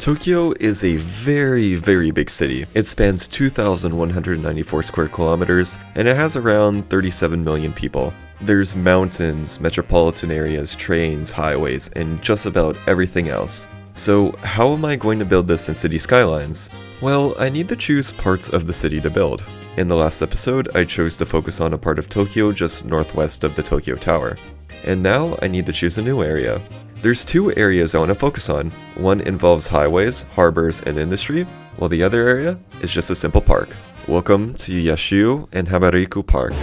Tokyo is a very big city. It spans 2,194 square kilometers, and it has around 37 million people. There's mountains, metropolitan areas, trains, highways, and just about everything else. So how am I going to build this in City Skylines? Well, I need to choose parts of the city to build. In the last episode, I chose to focus on a part of Tokyo just northwest of the Tokyo Tower. And now I need to choose a new area. There's two areas I want to focus on. One involves highways, harbors, and industry, while the other area is just a simple park. Welcome to Yashio and Hamarikyu Park.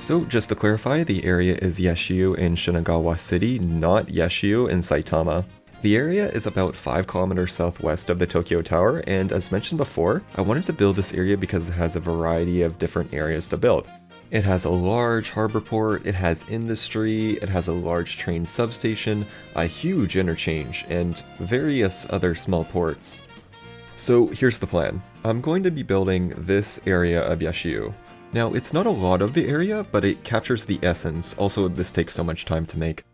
So just to clarify, the area is Yashio in Shinagawa City, not Yashio in Saitama. The area is about 5 kilometers southwest of the Tokyo Tower, and as mentioned before, I wanted to build this area because it has a variety of different areas to build. It has a large harbor port, it has industry, it has a large train substation, a huge interchange, and various other small ports. So here's the plan. I'm going to be building this area of Yashio. Now, it's not a lot of the area, but it captures the essence, also this takes so much time to make.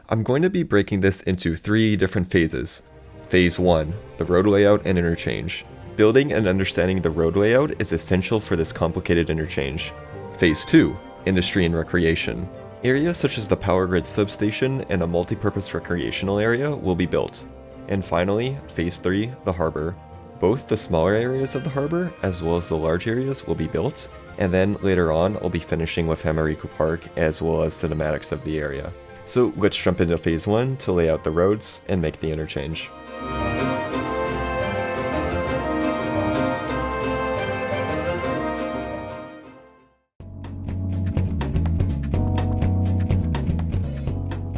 I'm going to be breaking this into 3 different phases. Phase 1, the road layout and interchange. Building and understanding the road layout is essential for this complicated interchange. Phase 2, industry and recreation. Areas such as the power grid substation and a multi-purpose recreational area will be built. And finally, Phase 3, the harbor. Both the smaller areas of the harbor as well as the large areas will be built. And then later on, I'll be finishing with Hamarikyu Park as well as cinematics of the area. So let's jump into phase 1 to lay out the roads and make the interchange.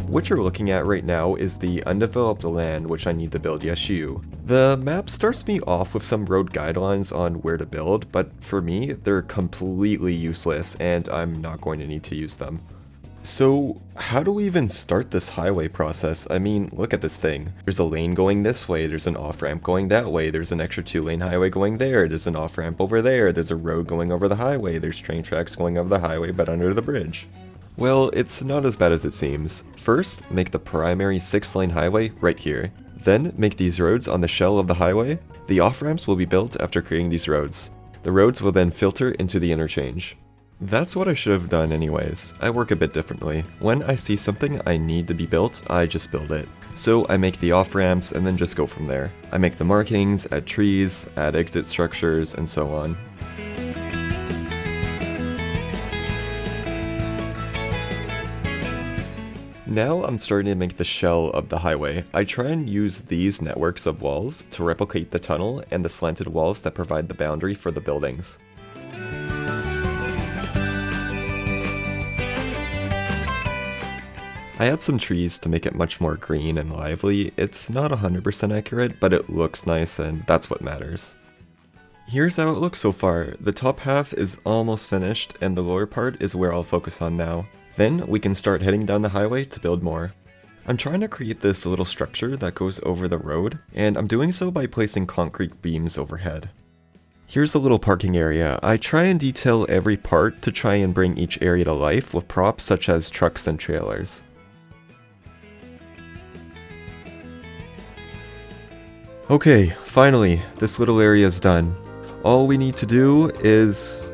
What you're looking at right now is the undeveloped land which I need to build Yashio. The map starts me off with some road guidelines on where to build, but for me, they're completely useless and I'm not going to need to use them. So how do we even start this highway process? I mean, look at this thing. There's a lane going this way, there's an off-ramp going that way, there's an extra 2-lane highway going there, there's an off-ramp over there, there's a road going over the highway, there's train tracks going over the highway but under the bridge. Well, it's not as bad as it seems. First, make the primary 6-lane highway right here. Then, make these roads on the shell of the highway. The off-ramps will be built after creating these roads. The roads will then filter into the interchange. That's what I should have done anyways. I work a bit differently. When I see something I need to be built, I just build it. So I make the off-ramps and then just go from there. I make the markings, add trees, add exit structures, and so on. Now I'm starting to make the shell of the highway. I try and use these networks of walls to replicate the tunnel and the slanted walls that provide the boundary for the buildings. I add some trees to make it much more green and lively. It's not 100% accurate, but it looks nice and that's what matters. Here's how it looks so far. The top half is almost finished and the lower part is where I'll focus on now. Then we can start heading down the highway to build more. I'm trying to create this little structure that goes over the road, and I'm doing so by placing concrete beams overhead. Here's a little parking area. I try and detail every part to try and bring each area to life with props such as trucks and trailers. Okay, finally, this little area is done. All we need to do is...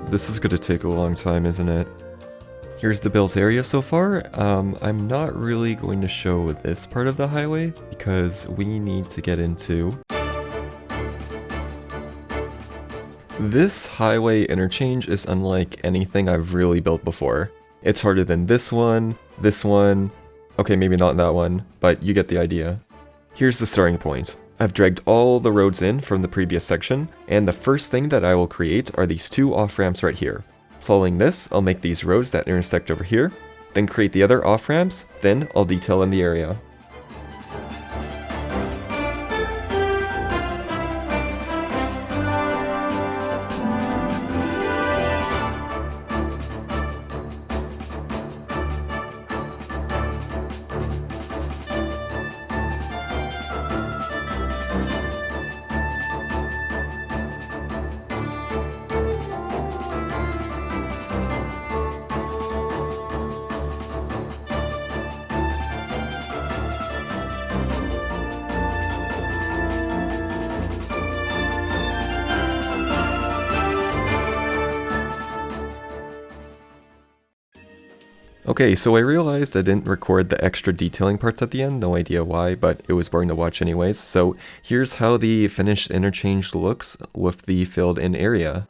This is gonna take a long time, isn't it? Here's the built area so far. I'm not really going to show this part of the highway because we need to get into... This highway interchange is unlike anything I've really built before. It's harder than this one, okay, maybe not that one, but you get the idea. Here's the starting point. I've dragged all the roads in from the previous section, and the first thing that I will create are these 2 off-ramps right here. Following this, I'll make these roads that intersect over here, then create the other off-ramps, then I'll detail in the area. Okay, so I realized I didn't record the extra detailing parts at the end, no idea why, but it was boring to watch anyways. So here's how the finished interchange looks with the filled in area.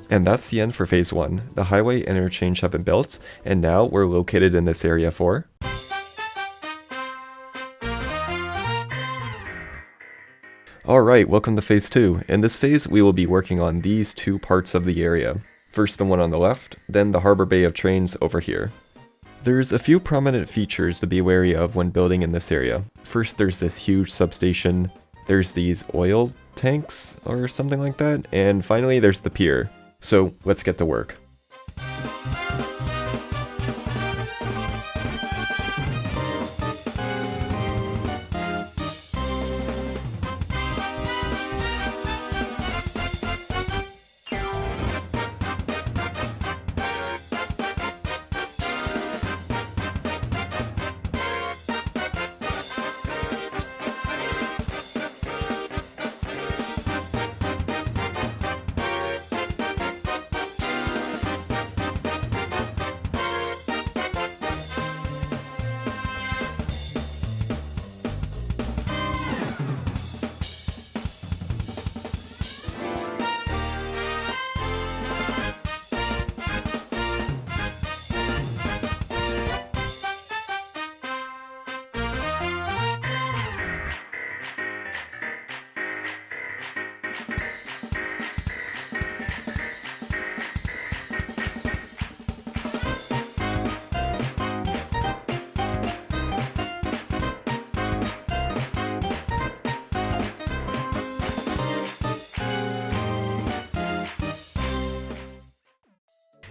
And that's the end for phase 1. The highway interchange have been built, and now we're located in this area for... Alright, welcome to phase 2. In this phase, we will be working on these two parts of the area. First the one on the left, then the harbor bay of trains over here. There's a few prominent features to be wary of when building in this area. First, there's this huge substation, there's these oil tanks or something like that, and finally there's the pier. So let's get to work.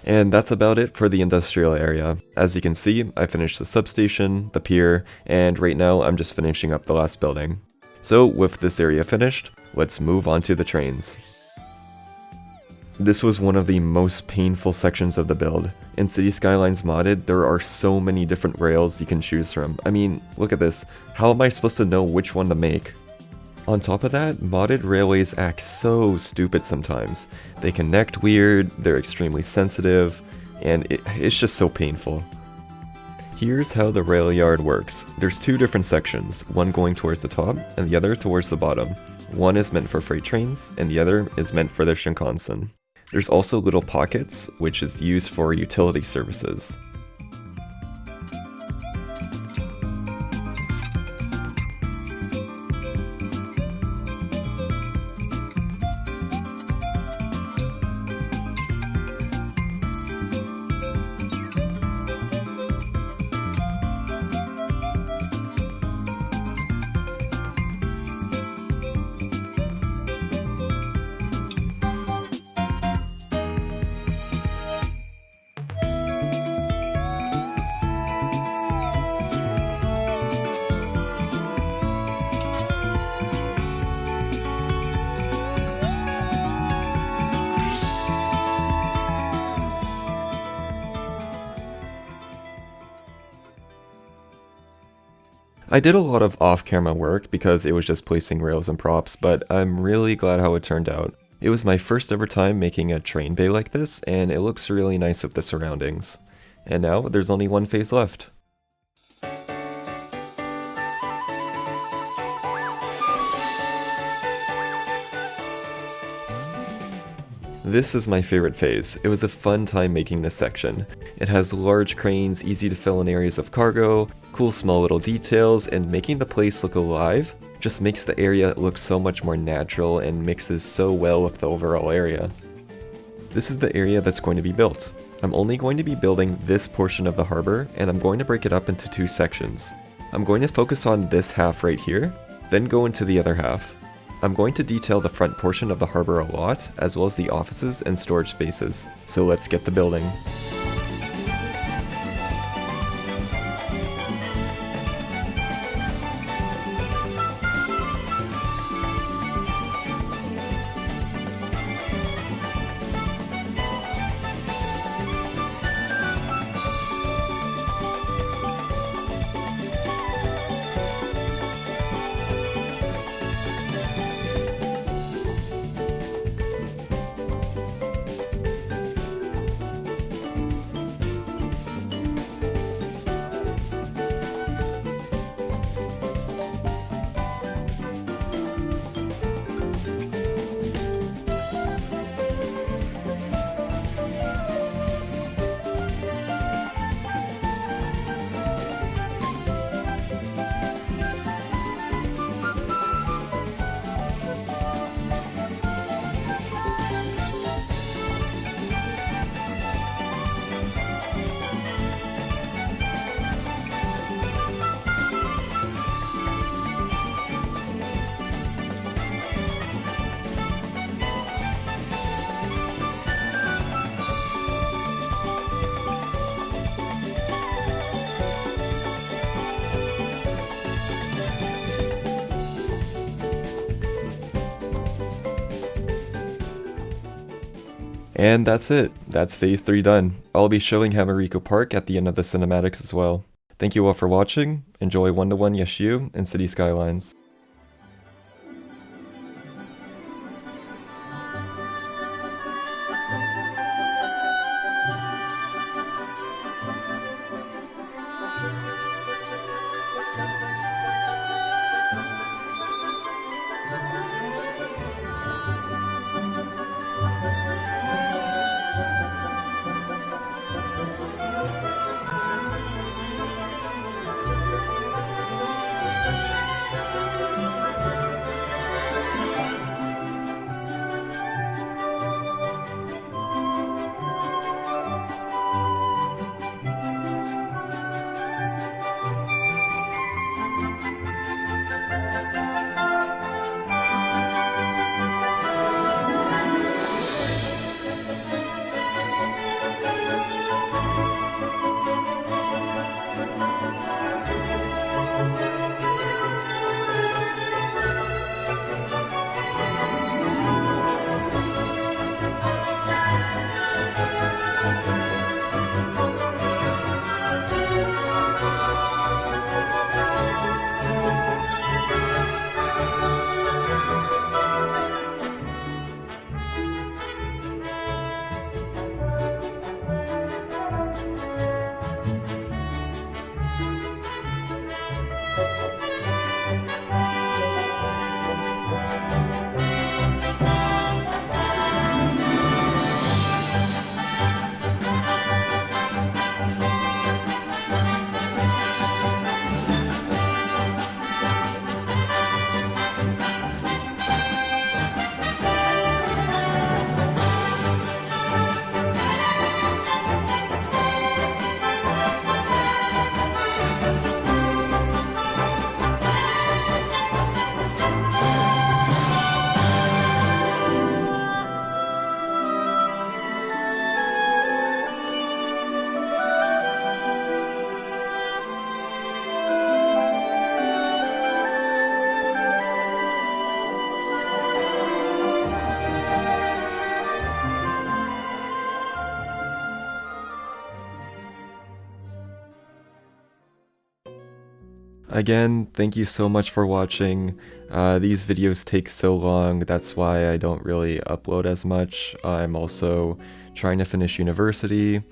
And that's about it for the industrial area. As you can see, I finished the substation, the pier, and right now I'm just finishing up the last building. So with this area finished, let's move on to the trains. This was one of the most painful sections of the build. In City Skylines modded, there are so many different rails you can choose from. I mean, look at this. How am I supposed to know which one to make? On top of that, modded railways act so stupid sometimes. They connect weird, they're extremely sensitive, and it's just so painful. Here's how the rail yard works. There's two different sections, one going towards the top and the other towards the bottom. One is meant for freight trains, and the other is meant for the Shinkansen. There's also little pockets, which is used for utility services. I did a lot of off-camera work because it was just placing rails and props, but I'm really glad how it turned out. It was my first ever time making a train bay like this, and it looks really nice with the surroundings. And now, there's only one phase left. This is my favorite phase. It was a fun time making this section. It has large cranes, easy to fill in areas of cargo, cool small little details, and making the place look alive just makes the area look so much more natural and mixes so well with the overall area. This is the area that's going to be built. I'm only going to be building this portion of the harbor, and I'm going to break it up into two sections. I'm going to focus on this half right here, then go into the other half. I'm going to detail the front portion of the harbor a lot, as well as the offices and storage spaces. So let's get to building. And that's it. That's Phase 3 done. I'll be showing Hamarikyu Park at the end of the cinematics as well. Thank you all for watching. Enjoy 1-to-1 Yashio and City Skylines. Again, thank you so much for watching. These videos take so long, that's why I don't really upload as much. I'm also trying to finish university.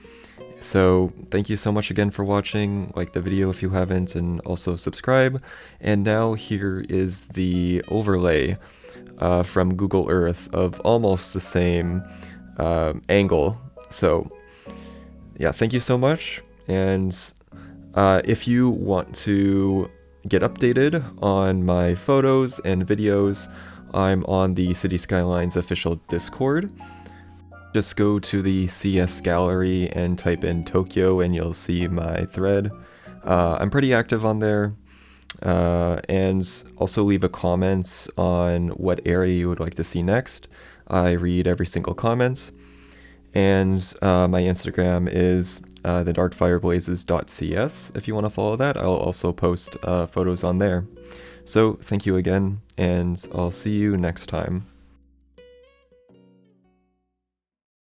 So thank you so much again for watching. Like the video if you haven't, and also subscribe. And now here is the overlay from Google Earth of almost the same angle. So yeah, thank you so much. And if you want to get updated on my photos and videos, I'm on the City Skylines official Discord. Just go to the CS gallery and type in Tokyo and you'll see my thread. I'm pretty active on there. And also leave a comment on what area you would like to see next. I read every single comment. And my Instagram is thedarkfireblazes.cs if you want to follow that. I'll also post photos on there. So thank you again, and I'll see you next time.